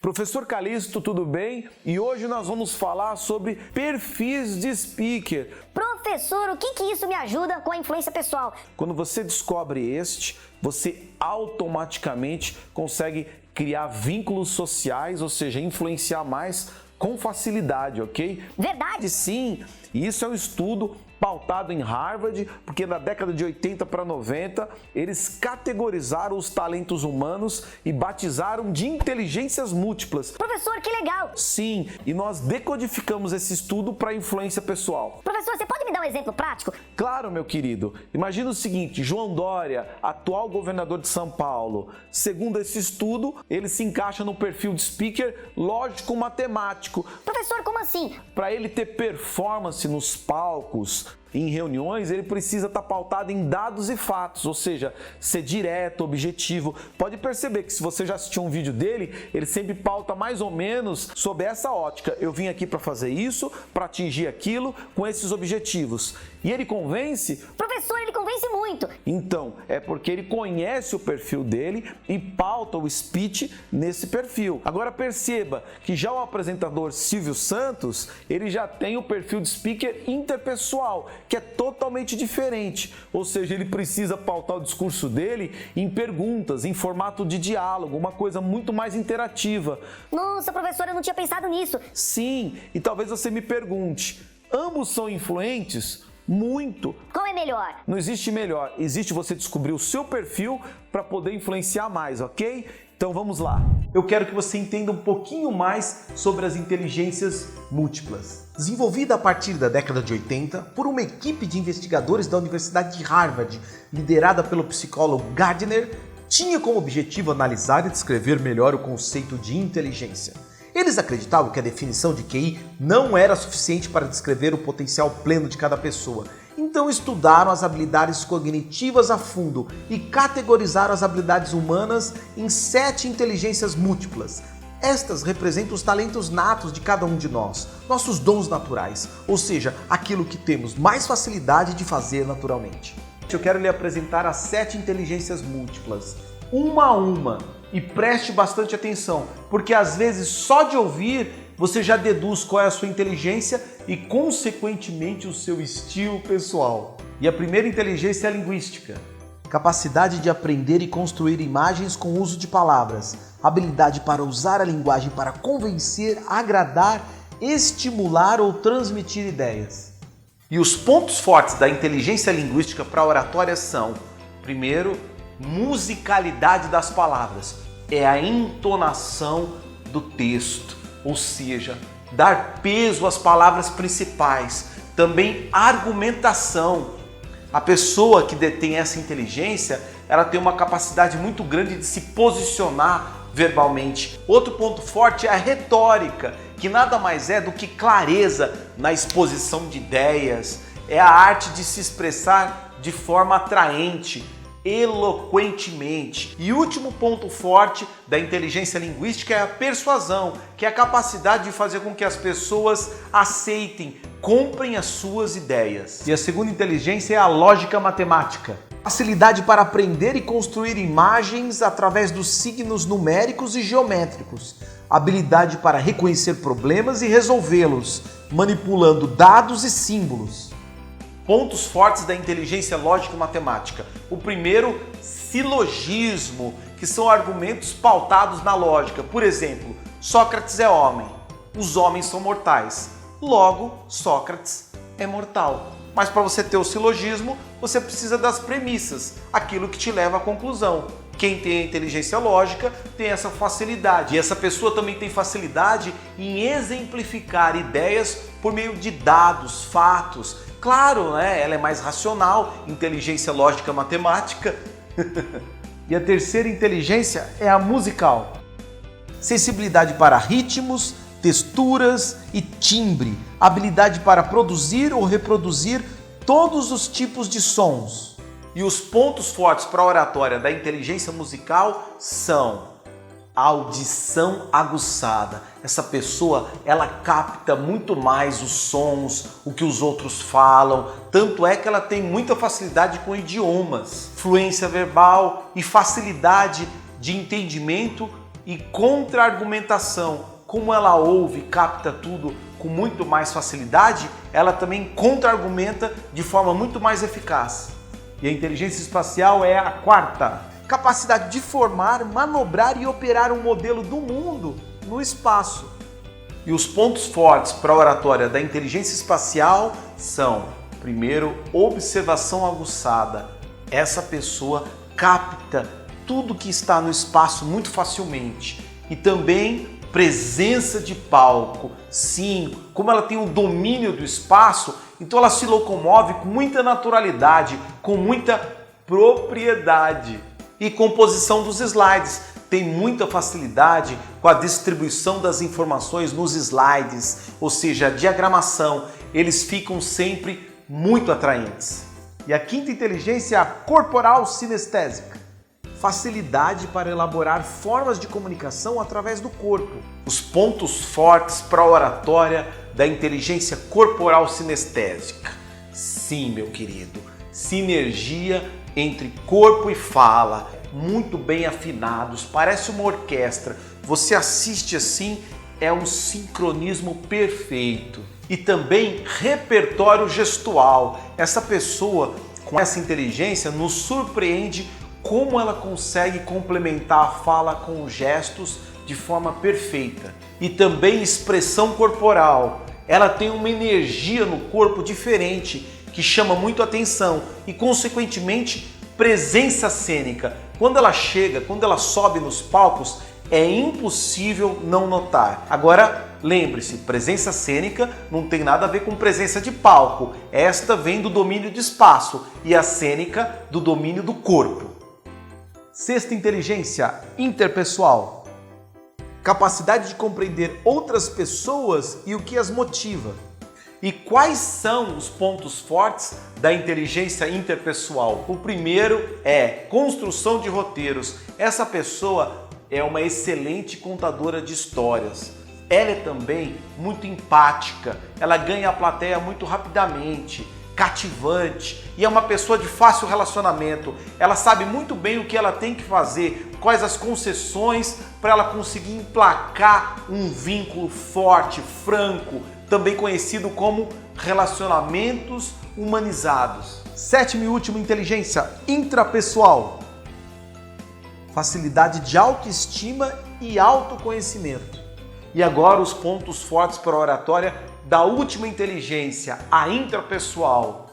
Professor Calixto, tudo bem? E hoje nós vamos falar sobre perfis de speaker. Professor, o que isso me ajuda com a influência pessoal? Quando você descobre este, você automaticamente consegue criar vínculos sociais, ou seja, influenciar mais com facilidade, ok? Verdade? Sim, e isso é um estudo pautado em Harvard, porque na década de 80 para 90, eles categorizaram os talentos humanos e batizaram de inteligências múltiplas. Professor, que legal! Sim, e nós decodificamos esse estudo para influência pessoal. Professor, você pode me dar um exemplo prático? Claro, meu querido. Imagina o seguinte, João Dória, atual governador de São Paulo. Segundo esse estudo, ele se encaixa no perfil de speaker lógico-matemático. Professor, como assim? Para ele ter performance nos palcos, em reuniões, ele precisa estar pautado em dados e fatos, ou seja, ser direto, objetivo. Pode perceber que se você já assistiu um vídeo dele, ele sempre pauta mais ou menos sob essa ótica. Eu vim aqui para fazer isso, para atingir aquilo, com esses objetivos. E ele convence? Professor, ele convence muito. Então, é porque ele conhece o perfil dele e pauta o speech nesse perfil. Agora perceba que já o apresentador Silvio Santos, ele já tem o perfil de speaker interpessoal, que é totalmente diferente. Ou seja, ele precisa pautar o discurso dele em perguntas, em formato de diálogo, uma coisa muito mais interativa. Nossa, professor, eu não tinha pensado nisso. Sim, e talvez você me pergunte, ambos são influentes? Muito. Qual é melhor? Não existe melhor, existe você descobrir o seu perfil para poder influenciar mais, ok? Então vamos lá. Eu quero que você entenda um pouquinho mais sobre as inteligências múltiplas. Desenvolvida a partir da década de 80 por uma equipe de investigadores da Universidade de Harvard, liderada pelo psicólogo Gardner, tinha como objetivo analisar e descrever melhor o conceito de inteligência. Eles acreditavam que a definição de QI não era suficiente para descrever o potencial pleno de cada pessoa. Então estudaram as habilidades cognitivas a fundo e categorizaram as habilidades humanas em 7 inteligências múltiplas. Estas representam os talentos natos de cada um de nós, nossos dons naturais, ou seja, aquilo que temos mais facilidade de fazer naturalmente. Eu quero lhe apresentar as 7 inteligências múltiplas, uma a uma, e preste bastante atenção, porque às vezes só de ouvir você já deduz qual é a sua inteligência e, consequentemente, o seu estilo pessoal. E a primeira inteligência é a linguística. Capacidade de aprender e construir imagens com o uso de palavras. Habilidade para usar a linguagem para convencer, agradar, estimular ou transmitir ideias. E os pontos fortes da inteligência linguística para a oratória são, primeiro, musicalidade das palavras. É a entonação do texto, ou seja, dar peso às palavras principais. Também argumentação. A pessoa que detém essa inteligência, ela tem uma capacidade muito grande de se posicionar verbalmente. Outro ponto forte é a retórica, que nada mais é do que clareza na exposição de ideias. É a arte de se expressar de forma atraente, eloquentemente. E o último ponto forte da inteligência linguística é a persuasão, que é a capacidade de fazer com que as pessoas aceitem, comprem as suas ideias. E a segunda inteligência é a lógica matemática. Facilidade para aprender e construir imagens através dos signos numéricos e geométricos. Habilidade para reconhecer problemas e resolvê-los, manipulando dados e símbolos. Pontos fortes da inteligência lógica e matemática. O primeiro, silogismo, que são argumentos pautados na lógica. Por exemplo, Sócrates é homem, os homens são mortais, logo Sócrates é mortal. Mas para você ter o silogismo, você precisa das premissas, aquilo que te leva à conclusão. Quem tem a inteligência lógica tem essa facilidade. E essa pessoa também tem facilidade em exemplificar ideias por meio de dados, fatos. Claro, né? Ela é mais racional, inteligência lógica matemática. E a terceira inteligência é a musical. Sensibilidade para ritmos, texturas e timbre. Habilidade para produzir ou reproduzir todos os tipos de sons. E os pontos fortes para a oratória da inteligência musical são a audição aguçada. Essa pessoa, ela capta muito mais os sons, o que os outros falam, tanto é que ela tem muita facilidade com idiomas, fluência verbal e facilidade de entendimento e contra-argumentação. Como ela ouve e capta tudo com muito mais facilidade, ela também contra-argumenta de forma muito mais eficaz. E a inteligência espacial é a quarta. Capacidade de formar, manobrar e operar um modelo do mundo no espaço. E os pontos fortes para a oratória da inteligência espacial são, primeiro, observação aguçada. Essa pessoa capta tudo que está no espaço muito facilmente. E também presença de palco. Sim, como ela tem o domínio do espaço, então ela se locomove com muita naturalidade, com muita propriedade. E composição dos slides. Tem muita facilidade com a distribuição das informações nos slides, ou seja, a diagramação. Eles ficam sempre muito atraentes. E a quinta inteligência é a corporal sinestésica. Facilidade para elaborar formas de comunicação através do corpo. Os pontos fortes para a oratória da inteligência corporal sinestésica. Sim, meu querido, sinergia entre corpo e fala, muito bem afinados, parece uma orquestra. Você assiste assim, é um sincronismo perfeito. E também repertório gestual. Essa pessoa com essa inteligência nos surpreende como ela consegue complementar a fala com gestos de forma perfeita. E também expressão corporal. Ela tem uma energia no corpo diferente que chama muito atenção e, consequentemente, presença cênica. Quando ela chega, quando ela sobe nos palcos, é impossível não notar. Agora, lembre-se, presença cênica não tem nada a ver com presença de palco. Esta vem do domínio de espaço e a cênica do domínio do corpo. Sexta inteligência, interpessoal. Capacidade de compreender outras pessoas e o que as motiva. E quais são os pontos fortes da inteligência interpessoal? O primeiro é construção de roteiros. Essa pessoa é uma excelente contadora de histórias. Ela é também muito empática, ela ganha a plateia muito rapidamente, cativante e é uma pessoa de fácil relacionamento. Ela sabe muito bem o que ela tem que fazer, quais as concessões para ela conseguir emplacar um vínculo forte, franco, também conhecido como relacionamentos humanizados. Sétima e última inteligência, intrapessoal. Facilidade de autoestima e autoconhecimento. E agora os pontos fortes para a oratória da última inteligência, a intrapessoal.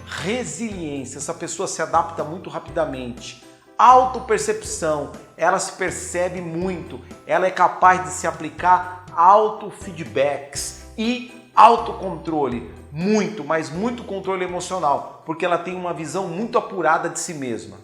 Resiliência, essa pessoa se adapta muito rapidamente. Autopercepção, ela se percebe muito, ela é capaz de se aplicar autofeedbacks e autocontrole, muito, mas muito controle emocional, porque ela tem uma visão muito apurada de si mesma.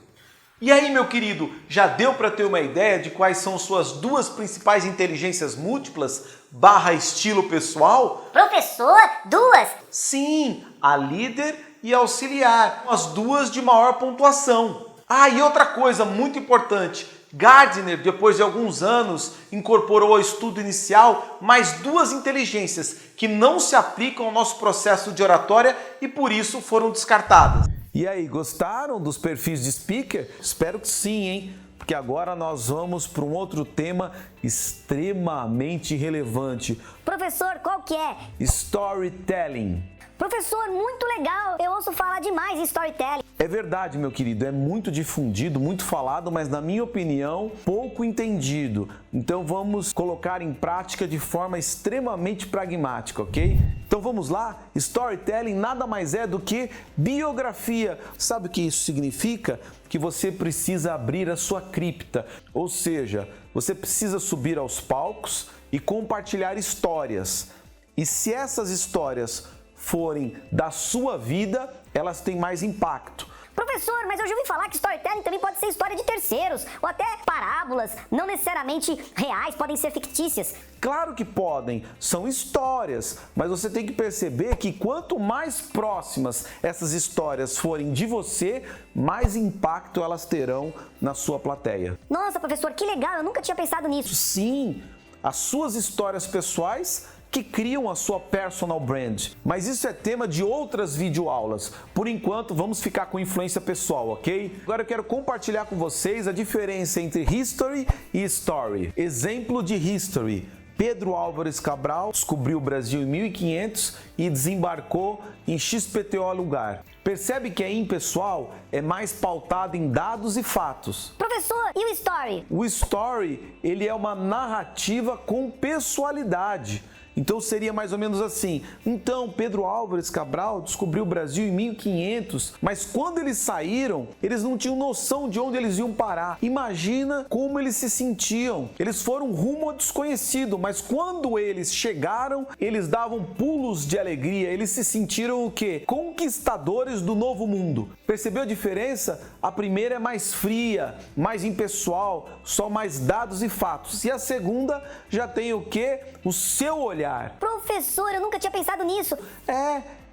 E aí, meu querido, já deu para ter uma ideia de quais são suas duas principais inteligências múltiplas / estilo pessoal? Professor, duas? Sim, a líder e a auxiliar, as duas de maior pontuação. Ah, e outra coisa muito importante, Gardner, depois de alguns anos, incorporou ao estudo inicial mais duas inteligências que não se aplicam ao nosso processo de oratória e por isso foram descartadas. E aí, gostaram dos perfis de speaker? Espero que sim, hein? Porque agora nós vamos para um outro tema extremamente relevante. Professor, qual que é? Storytelling. Professor, muito legal. Eu ouço falar demais em storytelling. É verdade, meu querido, é muito difundido, muito falado, mas na minha opinião, pouco entendido. Então vamos colocar em prática de forma extremamente pragmática, ok? Então vamos lá? Storytelling nada mais é do que biografia. Sabe o que isso significa? Que você precisa abrir a sua cripta, ou seja, você precisa subir aos palcos e compartilhar histórias. E se essas histórias forem da sua vida, elas têm mais impacto. Professor, mas eu já ouvi falar que storytelling também pode ser história de terceiros, ou até parábolas, não necessariamente reais, podem ser fictícias. Claro que podem, são histórias, mas você tem que perceber que quanto mais próximas essas histórias forem de você, mais impacto elas terão na sua plateia. Nossa, professor, que legal, eu nunca tinha pensado nisso. Sim, as suas histórias pessoais que criam a sua personal brand. Mas isso é tema de outras videoaulas. Por enquanto, vamos ficar com influência pessoal, ok? Agora eu quero compartilhar com vocês a diferença entre history e story. Exemplo de history. Pedro Álvares Cabral descobriu o Brasil em 1500 e desembarcou em XPTO lugar. Percebe que a impessoal é mais pautada em dados e fatos. Professor, e o story? O story, ele é uma narrativa com pessoalidade. Então seria mais ou menos assim. Então, Pedro Álvares Cabral descobriu o Brasil em 1500, mas quando eles saíram, eles não tinham noção de onde eles iam parar. Imagina como eles se sentiam. Eles foram rumo ao desconhecido, mas quando eles chegaram, eles davam pulos de alegria. Eles se sentiram o quê? Conquistadores do novo mundo. Percebeu a diferença? A primeira é mais fria, mais impessoal, só mais dados e fatos. E a segunda já tem o quê? O seu olhar. Professor, eu nunca tinha pensado nisso.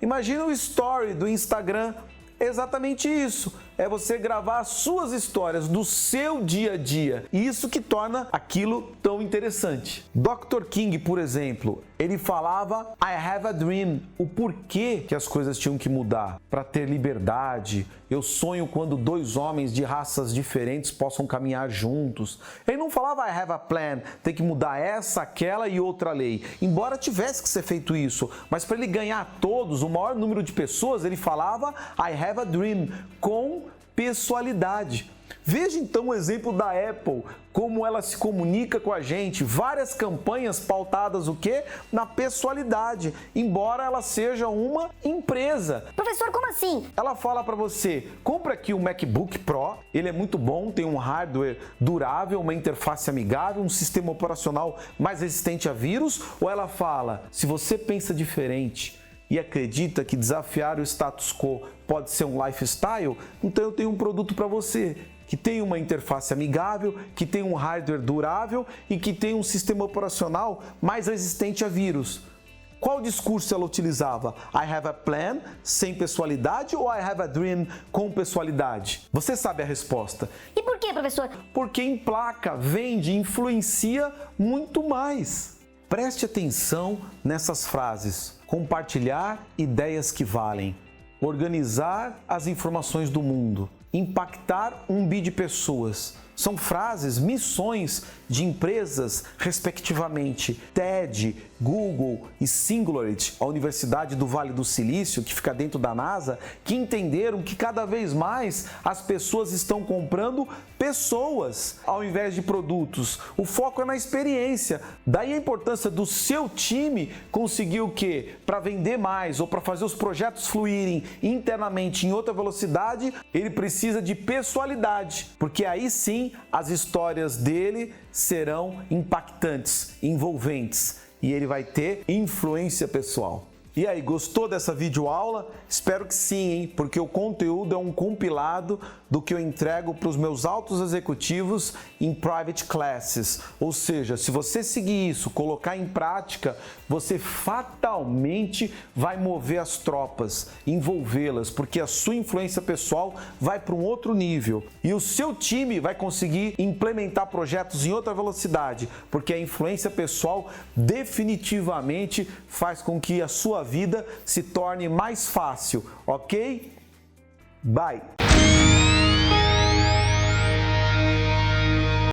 Imagina o story do Instagram. É exatamente isso. É você gravar as suas histórias do seu dia a dia. E isso que torna aquilo tão interessante. Dr. King, por exemplo, ele falava I have a dream. O porquê que as coisas tinham que mudar. Para ter liberdade. Eu sonho quando dois homens de raças diferentes possam caminhar juntos. Ele não falava I have a plan. Tem que mudar essa, aquela e outra lei. Embora tivesse que ser feito isso. Mas para ele ganhar todos, o maior número de pessoas, ele falava I have a dream. Com pessoalidade. Veja então o exemplo da Apple, como ela se comunica com a gente, várias campanhas pautadas o quê? Na pessoalidade, embora ela seja uma empresa. Professor, como assim? Ela fala para você, compra aqui o MacBook Pro, ele é muito bom, tem um hardware durável, uma interface amigável, um sistema operacional mais resistente a vírus, ou ela fala, se você pensa diferente e acredita que desafiar o status quo pode ser um lifestyle, então eu tenho um produto para você, que tem uma interface amigável, que tem um hardware durável e que tem um sistema operacional mais resistente a vírus. Qual discurso ela utilizava? I have a plan, sem pessoalidade, ou I have a dream, com pessoalidade? Você sabe a resposta. E por quê, professor? Porque emplaca, vende, influencia muito mais. Preste atenção nessas frases. Compartilhar ideias que valem. Organizar as informações do mundo. Impactar 1 bi de pessoas. São frases, missões de empresas, respectivamente, TED, Google e Singularity, a Universidade do Vale do Silício, que fica dentro da NASA, que entenderam que cada vez mais as pessoas estão comprando pessoas ao invés de produtos. O foco é na experiência. Daí a importância do seu time conseguir o quê? Para vender mais ou para fazer os projetos fluírem internamente em outra velocidade, ele precisa de pessoalidade, porque aí sim as histórias dele serão impactantes, envolventes e ele vai ter influência pessoal. E aí, gostou dessa videoaula? Espero que sim, hein? Porque o conteúdo é um compilado do que eu entrego para os meus altos executivos em private classes. Ou seja, se você seguir isso, colocar em prática, você fatalmente vai mover as tropas, envolvê-las, porque a sua influência pessoal vai para um outro nível. E o seu time vai conseguir implementar projetos em outra velocidade, porque a influência pessoal definitivamente faz com que a sua vida se torne mais fácil, ok? Bye!